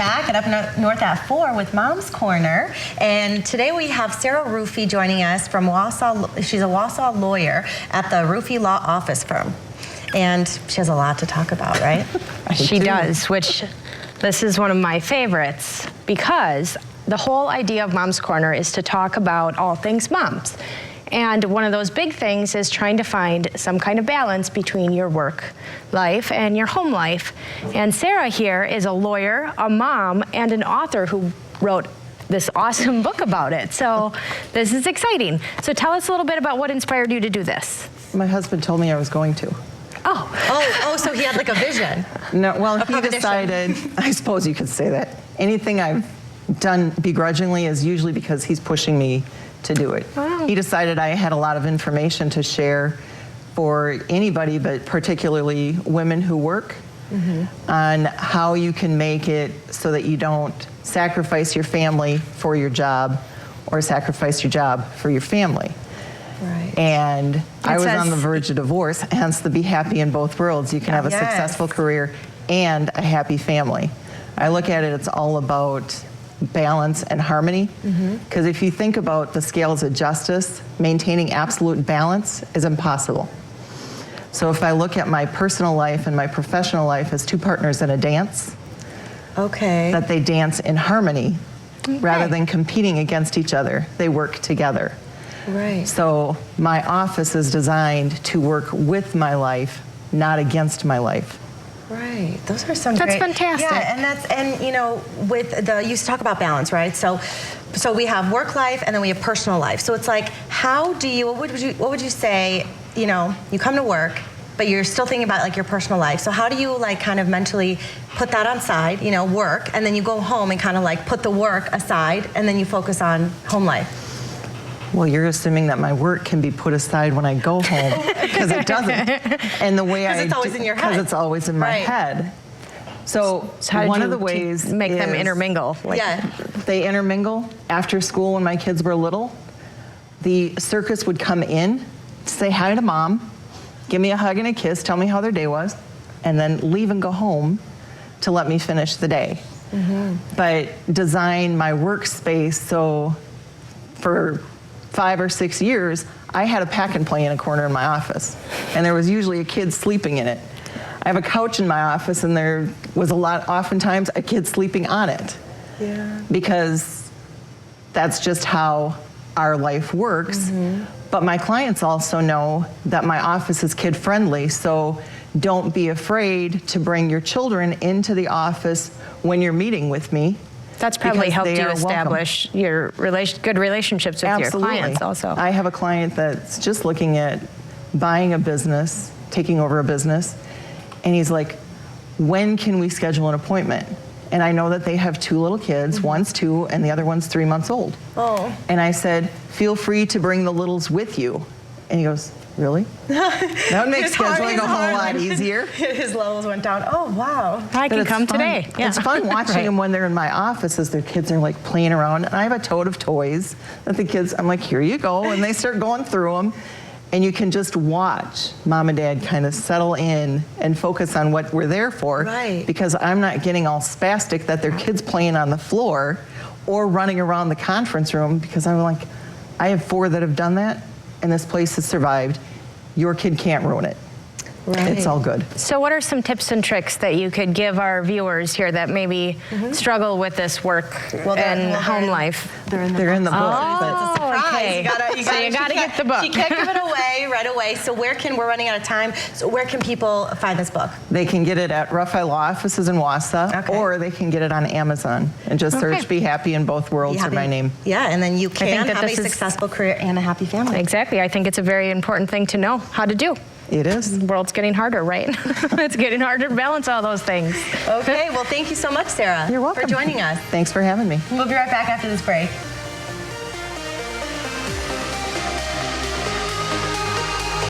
back at Up North at 4 with Mom's Corner. And today we have Sarah Ruffey joining us from Wausau. She's a Wausau lawyer at the Ruffey Law Office Firm. And she has a lot to talk about, right? She does, which this is one of my favorites because the whole idea of Mom's Corner is to talk about all things moms. And one of those big things is trying to find some kind of balance between your work life and your home life. And Sarah here is a lawyer, a mom, and an author who wrote this awesome book about it. So this is exciting. So tell us a little bit about what inspired you to do this. My husband told me I was going to. Oh, so he had like a vision. No, well, he decided, I suppose you could say that. Anything I've done begrudgingly is usually because he's pushing me to do it. Wow. He decided I had a lot of information to share for anybody, but particularly women who work, on how you can make it so that you don't sacrifice your family for your job or sacrifice your job for your family. Right. And I was on the verge of divorce, hence the be happy in both worlds. You can have a successful career and a happy family. I look at it, it's all about balance and harmony. Because if you think about the scales of justice, maintaining absolute balance is impossible. So if I look at my personal life and my professional life as two partners in a dance, that they dance in harmony rather than competing against each other. They work together. Right. So my office is designed to work with my life, not against my life. Right. Those are some That's great. fantastic. Yeah, and you know, with the you talk about balance, right? So we have work life and then we have personal life. So it's like, how do you? What would you say? You know, you come to work, but you're still thinking about like your personal life. So how do you like kind of mentally put that on side? You know, work, and then you go home and kind of like put the work aside, and then you focus on home life. Well, you're assuming that my work can be put aside when I go home, because it doesn't. And the way it's always in your head. Because it's always in my head. So how one did of the you ways make them intermingle? Like, they intermingle. After school, when my kids were little, the circus would come in, say hi to mom, give me a hug and a kiss, tell me how their day was, and then leave and go home to let me finish the day. But design my workspace so for 5 or 6 years, I had a pack and play in a corner in my office, and there was usually a kid sleeping in it. I have a couch in my office, and there was oftentimes a kid sleeping on it. Because that's just how our life works. But my clients also know that my office is kid friendly, so don't be afraid to bring your children into the office when you're meeting with me. That's probably helped you establish your good relationships with your clients also. I have a client that's just looking at buying a business, taking over a business, and he's like, when can we schedule an appointment? And I know that they have 2 little kids, one's 2 and the other one's 3 months old. And I said, feel free to bring the littles with you. And he goes, really? That would make scheduling a whole lot easier. His levels went down. Oh, wow. I can come today. It's fun watching them when they're in my office as their kids are like playing around. And I have a tote of toys that the kids, I'm like, here you go. And they start going through them. And you can just watch mom and dad kind of settle in and focus on what we're there for. Because I'm not getting all spastic that their kids playing on the floor or running around the conference room, because I'm like, I have 4 that have done that, and this place has survived. Your kid can't ruin it. It's all good. So what are some tips and tricks that you could give our viewers here that maybe struggle with this work and home life? They're in the book. It's a surprise. Okay. You gotta get the book. She can't give it away right away. So we're running out of time. So where can people find this book? They can get it at Ruffey Law Offices in Wausau, or they can get it on Amazon and just search Be Happy in Both Worlds or my name. Yeah, and then you can have a successful career and a happy family. Exactly. I think it's a very important thing to know how to do. It is. The world's getting harder, right? It's getting harder to balance all those things. Okay, well, thank you so much, Sarah. You're welcome. For joining us. Thanks for having me. We'll be right back after this break.